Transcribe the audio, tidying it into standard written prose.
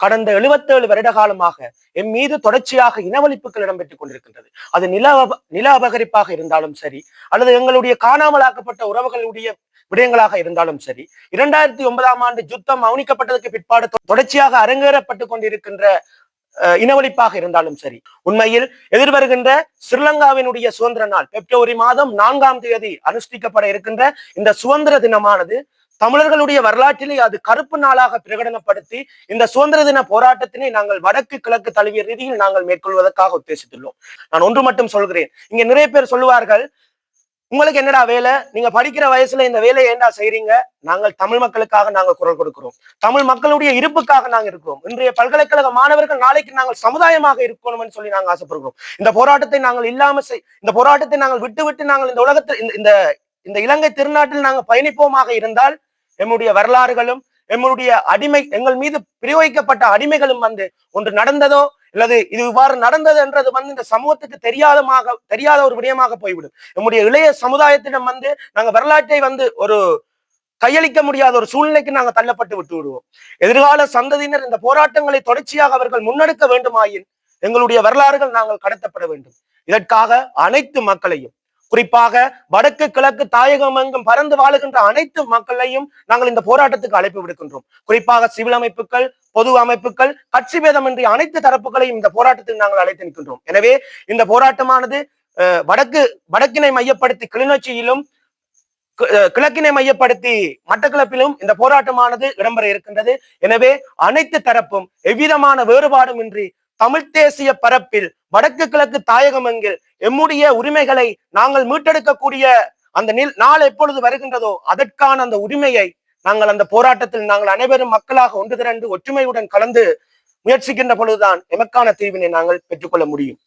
கடந்த 77 வருட காலமாக எம் மீது தொடர்ச்சியாக இனவழிப்புகள் இடம்பெற்றுக் கொண்டிருக்கின்றது. அது நில அபகரிப்பாக இருந்தாலும் சரி, அல்லது எங்களுடைய காணாமலாக்கப்பட்ட உறவுகளுடைய விடயங்களாக இருந்தாலும் சரி, 2009ஆம் ஆண்டு யுத்தம் மௌனிக்கப்பட்டதற்கு பிற்பாடு தொடர்ச்சியாக அரங்கேறப்பட்டுக் கொண்டிருக்கின்ற இனவழிப்பாக இருந்தாலும் சரி, உண்மையில் எதிர்வருகின்ற ஸ்ரீலங்காவினுடைய சுதந்திர நாள் பிப்ரவரி மாதம் 4ஆம் தேதி அனுஷ்டிக்கப்பட இருக்கின்ற இந்த சுதந்திர தினமானது தமிழர்களுடைய வரலாற்றிலே அது கருப்பு நாளாக பிரகடனப்படுத்தி இந்த சுதந்திர தின போராட்டத்தினை நாங்கள் வடக்கு கிழக்கு தழுவிய ரீதியில் நாங்கள் மேற்கொள்வதற்காக உத்தேசித்துள்ளோம். நான் ஒன்று மட்டும் சொல்கிறேன். இங்க நிறைய பேர் சொல்லுவார்கள், உங்களுக்கு என்னடா வேலை, நீங்க படிக்கிற வயசுல இந்த வேலையை ஏண்டா செய்றீங்க? நாங்கள் தமிழ் மக்களுக்காக நாங்கள் குரல் கொடுக்கிறோம், தமிழ் மக்களுடைய இருப்புக்காக நாங்கள் இருக்கிறோம். இன்றைய பல்கலைக்கழக மாணவர்கள் நாளைக்கு நாங்கள் சமுதாயமாக இருக்கணும்னு சொல்லி நாங்கள் ஆசைப்படுகிறோம். இந்த போராட்டத்தை நாங்கள் இந்த போராட்டத்தை நாங்கள் விட்டு நாங்கள் இந்த உலகத்தில் இந்த இந்த இலங்கை திருநாட்டில் நாங்கள் பயணிப்போமாக இருந்தால் எம்முடைய வரலாறுகளும் எம்முடைய எங்கள் மீது பிரயோகிக்கப்பட்ட அடிமைகளும் ஒன்று நடந்ததோ அல்லது இது இவ்வாறு நடந்தது என்றது இந்த சமூகத்துக்கு தெரியாத ஒரு விடயமாக போய்விடும். நம்முடைய இளைய சமுதாயத்திடம் நாங்க வரலாற்றை ஒரு கையளிக்க முடியாத ஒரு சூழ்நிலைக்கு நாங்கள் தள்ளப்பட்டு விட்டு விடுவோம். எதிர்கால சந்ததியினர் இந்த போராட்டங்களை தொடர்ச்சியாக அவர்கள் முன்னெடுக்க வேண்டுமாயின் எங்களுடைய வரலாறுகள் நாங்கள் கடத்தப்பட வேண்டும். இதற்காக அனைத்து மக்களையும், குறிப்பாக வடக்கு கிழக்கு தாயகம் எங்கும் பறந்து வாழுகின்ற அனைத்து மக்களையும் நாங்கள் இந்த போராட்டத்துக்கு அழைப்பு விடுக்கின்றோம். குறிப்பாக சிவில் அமைப்புகள், பொது அமைப்புகள், கட்சி பேதமின்றி அனைத்து தரப்புகளையும் இந்த போராட்டத்துக்கு நாங்கள் அழைத்து நிற்கின்றோம். எனவே இந்த போராட்டமானது வடக்கினை மையப்படுத்தி கிளிநொச்சியிலும், கிழக்கினை மையப்படுத்தி மட்டக்களப்பிலும் இந்த போராட்டமானது இடம்பெற இருக்கின்றது. எனவே அனைத்து தரப்பும் எவ்விதமான வேறுபாடும் இன்றி தமிழ் தேசிய பரப்பில் வடக்கு கிழக்கு தாயகம் எங்கில் எம்முடைய உரிமைகளை நாங்கள் மீட்டெடுக்கக்கூடிய அந்த நாள் எப்பொழுது வருகின்றதோ அதற்கான அந்த உரிமையை நாங்கள் அந்த போராட்டத்தில் நாங்கள் அனைவரும் மக்களாக ஒன்று திரண்டு ஒற்றுமையுடன் கலந்து முயற்சிக்கின்ற பொழுதுதான் எமக்கான தீர்வினை நாங்கள் பெற்றுக்கொள்ள முடியும்.